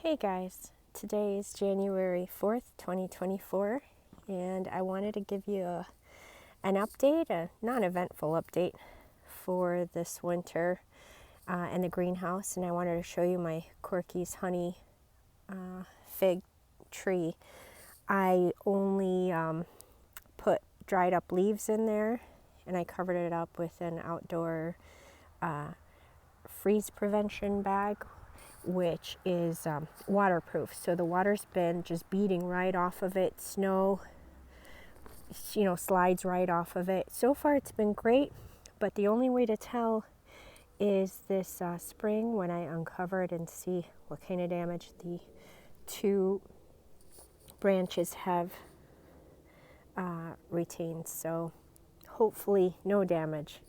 Hey guys, today is January 4th, 2024, and I wanted to give you an update, a non-eventful update for this winter in the greenhouse, and I wanted to show you my Corky's honey fig tree. I only put dried up leaves in there, and I covered it up with an outdoor freeze prevention bag, which is waterproof. So the water's been just beating right off of it. Snow, slides right off of it. So far it's been great, but the only way to tell is this spring when I uncover it and see what kind of damage the two branches have retained. So hopefully no damage,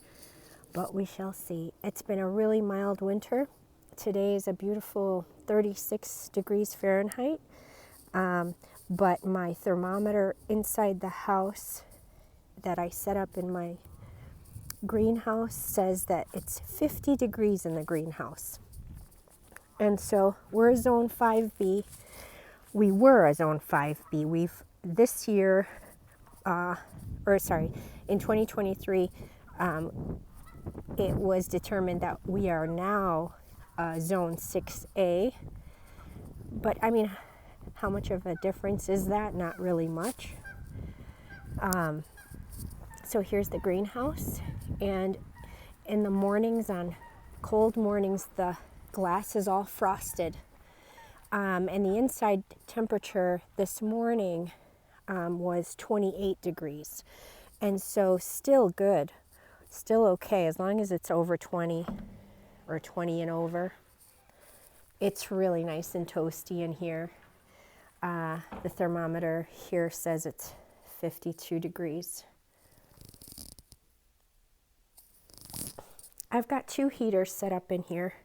but we shall see. It's been a really mild winter. Today is a beautiful 36 degrees Fahrenheit, but my thermometer inside the house that I set up in my greenhouse says that it's 50 degrees in the greenhouse. And so we're a zone 5B. We were a zone 5B. This year, in 2023, it was determined that we are now zone 6A. But I mean, how much of a difference is that? Not really much. So here's the greenhouse, and in the mornings, on cold mornings, the glass is all frosted. And the inside temperature this morning was 28 degrees. And so still good, still okay, as long as it's over 20 or 20 and over. It's really nice and toasty in here. The thermometer here says it's 52 degrees. I've got two heaters set up in here,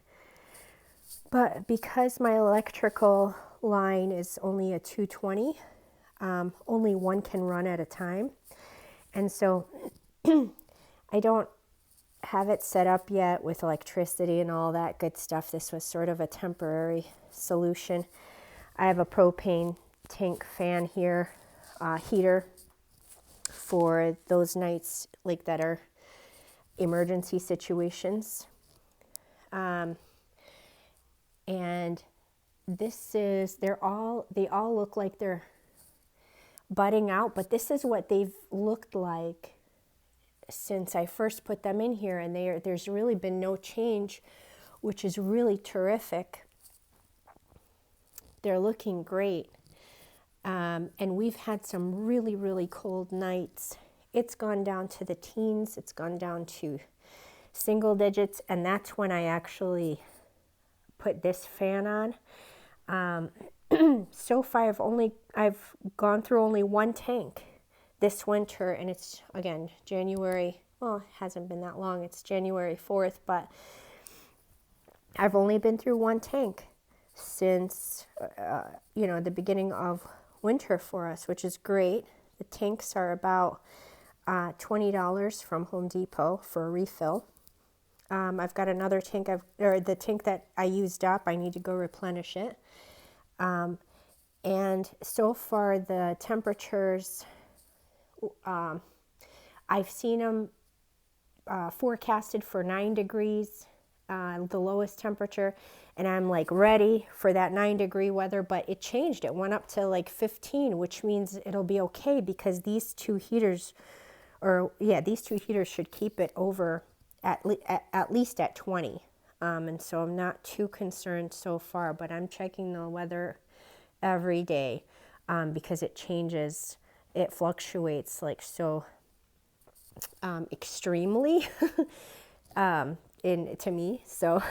but because my electrical line is only a 220, only one can run at a time. And so I don't have it set up yet with electricity and all that good stuff. This was sort of a temporary solution. I have a propane tank fan here, heater for those nights like that are emergency situations. And they all look like they're budding out, but this is what they've looked like since I first put them in here, and there's really been no change, which is really terrific. They're looking great. And we've had some really, really cold nights. It's gone down to the teens. It's gone down to single digits, and that's when I actually put this fan on. So far, I've gone through only one tank this winter, and it's, again, January, well, it hasn't been that long. It's January 4th, but I've only been through one tank since, the beginning of winter for us, which is great. The tanks are about $20 from Home Depot for a refill. I've got another tank, the tank that I used up, I need to go replenish it. And so far the temperatures, I've seen them forecasted for 9 degrees, the lowest temperature, and I'm like ready for that 9-degree weather, but it changed. It went up to like 15, which means it'll be okay because these two heaters should keep it over at least at 20. And so I'm not too concerned so far, but I'm checking the weather every day because it changes, it fluctuates like so extremely to me. So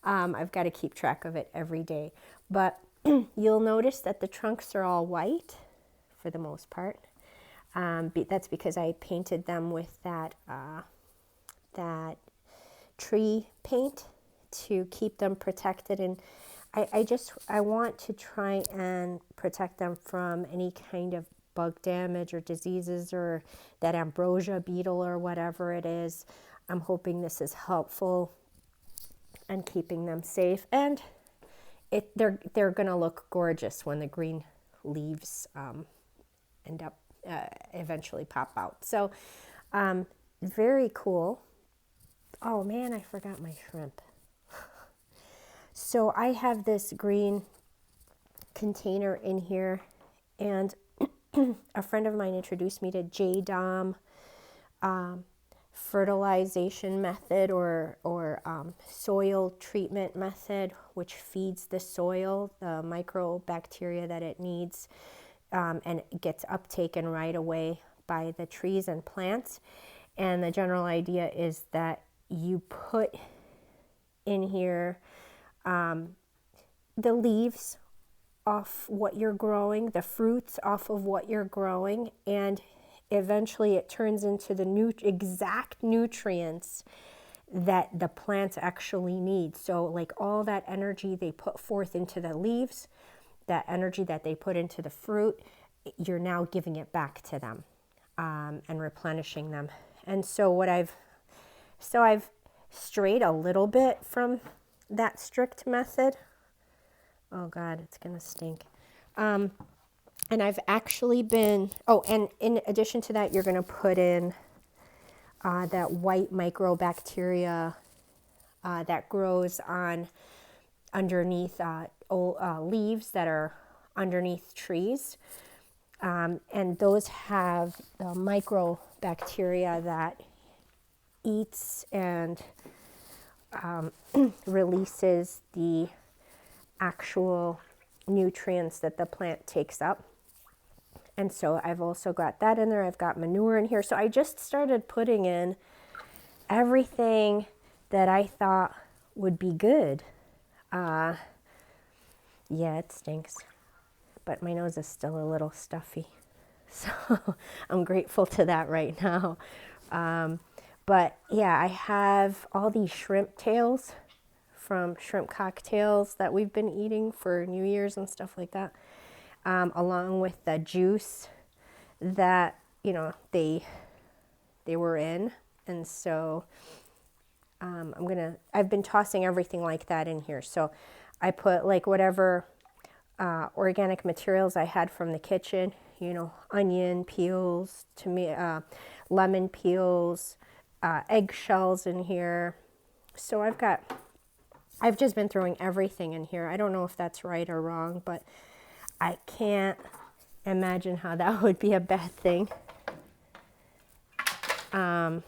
I've got to keep track of it every day. But you'll notice that the trunks are all white for the most part. That's because I painted them with that tree paint to keep them protected, and I want to try and protect them from any kind of bug damage or diseases or that ambrosia beetle or whatever it is. I'm hoping this is helpful and keeping them safe, and they're going to look gorgeous when the green leaves end up eventually pop out. So very cool. Oh man, I forgot my shrimp. So I have this green container in here, and a friend of mine introduced me to JDOM fertilization method or soil treatment method, which feeds the soil the microbacteria that it needs, and it gets uptaken right away by the trees and plants. And the general idea is that you put in here the leaves off what you're growing, the fruits off of what you're growing, and eventually it turns into the exact nutrients that the plants actually need. So like all that energy they put forth into the leaves, that energy that they put into the fruit, you're now giving it back to them and replenishing them. And so I've strayed a little bit from that strict method. Oh God, it's gonna stink. And I've actually been, and in addition to that, you're gonna put in that white microbacteria that grows underneath leaves that are underneath trees. And those have the microbacteria that eats and releases the actual nutrients that the plant takes up. And so I've also got that in there. I've got manure in here. So I just started putting in everything that I thought would be good. Yeah, it stinks, but my nose is still a little stuffy. So I'm grateful to that right now. But yeah, I have all these shrimp tails from shrimp cocktails that we've been eating for New Year's and stuff like that, along with the juice that, they were in. And so I've been tossing everything like that in here. So I put like whatever organic materials I had from the kitchen, onion peels, lemon peels, eggshells in here. So I've just been throwing everything in here. I don't know if that's right or wrong, but I can't imagine how that would be a bad thing. And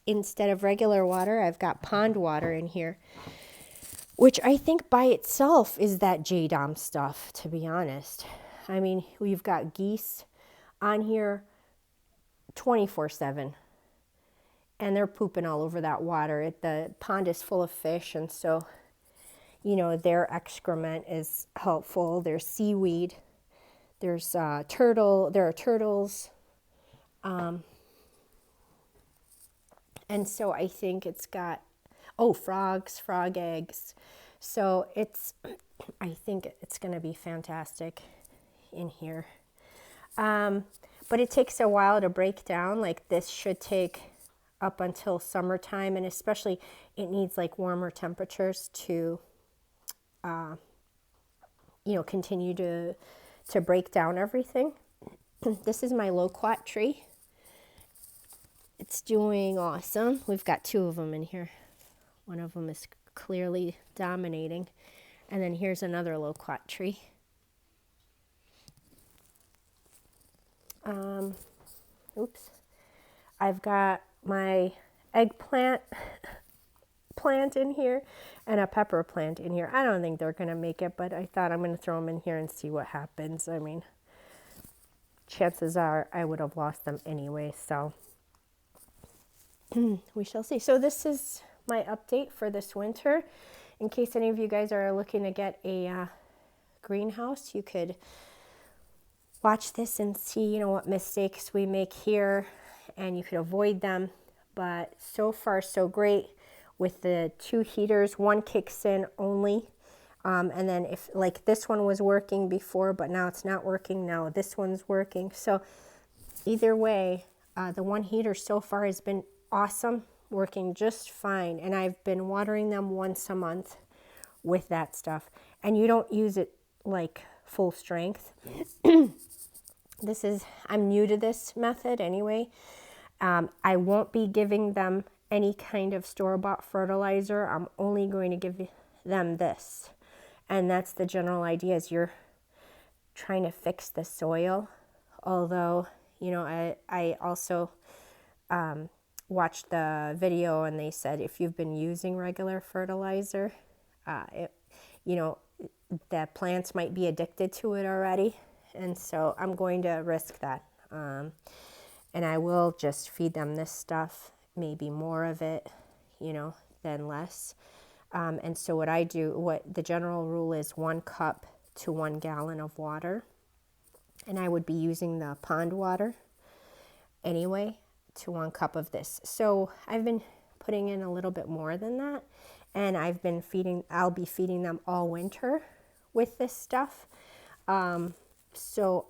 instead of regular water, I've got pond water in here, which I think by itself is that JDOM stuff, to be honest. I mean, we've got geese on here 24/7. And they're pooping all over that water. The pond is full of fish, and so, their excrement is helpful. There's seaweed. There's there are turtles. And so I think it's got, frogs, frog eggs. So I think it's going to be fantastic in here. But it takes a while to break down. Like this should take up until summertime, and especially it needs like warmer temperatures to continue to break down everything. This is my loquat tree. It's doing awesome. We've got two of them in here. One of them is clearly dominating, and then here's another loquat tree. Oops. I've got my eggplant plant in here and a pepper plant in here. I don't think they're going to make it, but I thought I'm going to throw them in here and see what happens. I mean, chances are I would have lost them anyway, so we shall see. So this is my update for this winter. In case any of you guys are looking to get a greenhouse, you could watch this and see, what mistakes we make here, and you could avoid them. But so far, so great with the 2 heaters. One kicks in only. And then if like this one was working before, but now it's not working, now this one's working. So either way, the 1 heater so far has been awesome. working just fine. And I've been watering them once a month with that stuff. And you don't use it like full strength. I'm new to this method anyway. I won't be giving them any kind of store-bought fertilizer. I'm only going to give them this. And that's the general idea, is you're trying to fix the soil. Although, you know, I also watched the video and they said if you've been using regular fertilizer, you know, the plants might be addicted to it already. And so I'm going to risk that. And I will just feed them this stuff, maybe more of it, you know, than less. And so what the general rule is 1 cup to 1 gallon of water. And I would be using the pond water anyway to 1 cup of this. So I've been putting in a little bit more than that. And I'll be feeding them all winter with this stuff. So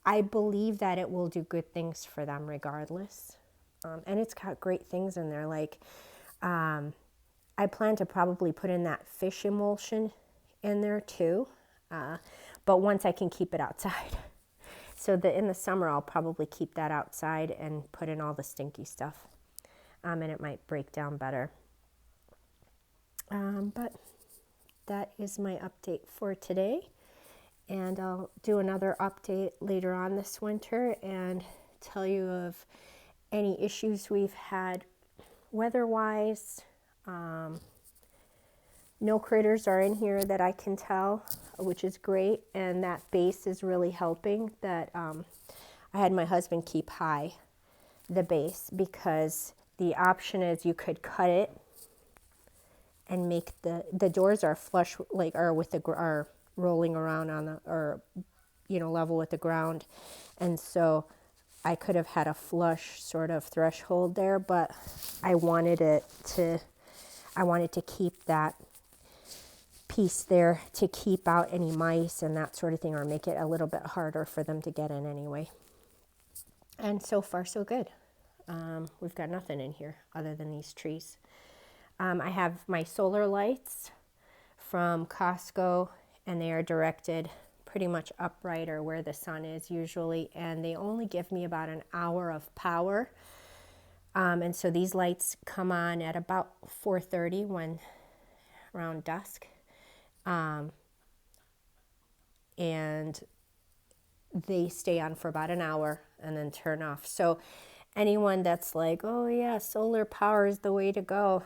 I believe that it will do good things for them regardless. And it's got great things in there. Like, I plan to probably put in that fish emulsion in there too. But once I can keep it outside. So in the summer, I'll probably keep that outside and put in all the stinky stuff. And it might break down better. But that is my update for today. And I'll do another update later on this winter and tell you of any issues we've had weather-wise. No critters are in here that I can tell, which is great. And that base is really helping. That I had my husband keep high the base, because the option is you could cut it and make the doors are flush, like are rolling around on the, or you know, level with the ground. And so I could have had a flush sort of threshold there, but I wanted to keep that piece there to keep out any mice and that sort of thing, or make it a little bit harder for them to get in anyway. And so far so good. We've got nothing in here other than these trees. I have my solar lights from Costco, and they are directed pretty much upright or where the sun is usually, and they only give me about an hour of power. And so these lights come on at about 4:30 when around dusk. And they stay on for about an hour and then turn off. So anyone that's like, oh yeah, solar power is the way to go.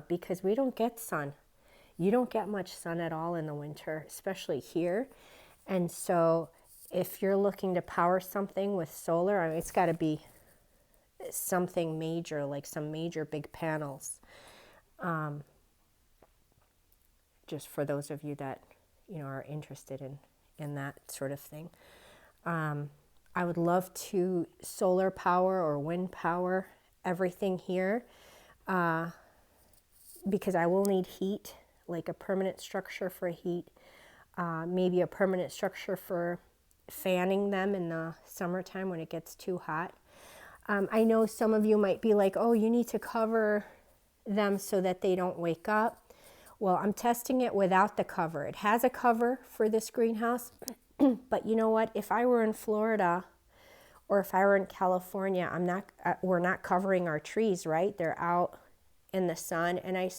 Because we don't get sun. You don't get much sun at all in the winter, especially here. And so if you're looking to power something with solar, I mean, it's got to be something major, like some major big panels. Just for those of you that, you know, are interested in that sort of thing. I would love to solar power or wind power everything here, because I will need heat, like a permanent structure for heat, maybe a permanent structure for fanning them in the summertime when it gets too hot. I know some of you might be like, oh, you need to cover them so that they don't wake up. Well, I'm testing it without the cover. It has a cover for this greenhouse, but you know what? If I were in Florida or if I were in California, we're not covering our trees, right? They're out in the sun, and I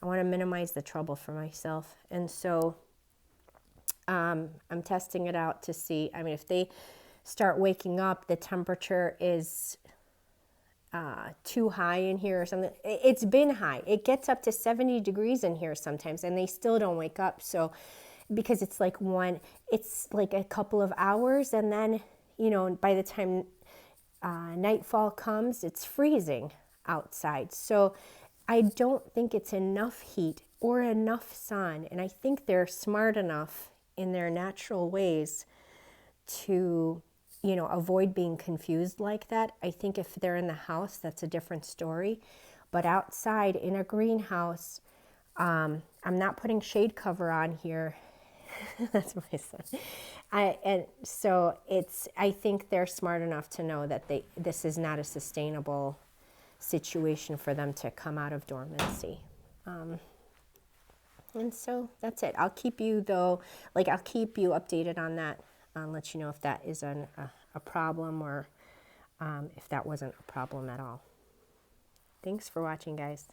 want to minimize the trouble for myself. And so I'm testing it out to see, I mean, if they start waking up, the temperature is too high in here or something. It's been high. It gets up to 70 degrees in here sometimes, and they still don't wake up. So because it's like a couple of hours, and then, you know, by the time nightfall comes, it's freezing outside. So I don't think it's enough heat or enough sun. And I think they're smart enough in their natural ways to, you know, avoid being confused like that. I think if they're in the house, that's a different story. But outside in a greenhouse, I'm not putting shade cover on here That's my son. And so I think they're smart enough to know that this is not a sustainable situation for them to come out of dormancy. And so that's it. I'll keep you though, I'll keep you updated on that. I'll let you know if that is a problem or if that wasn't a problem at all. Thanks for watching, guys.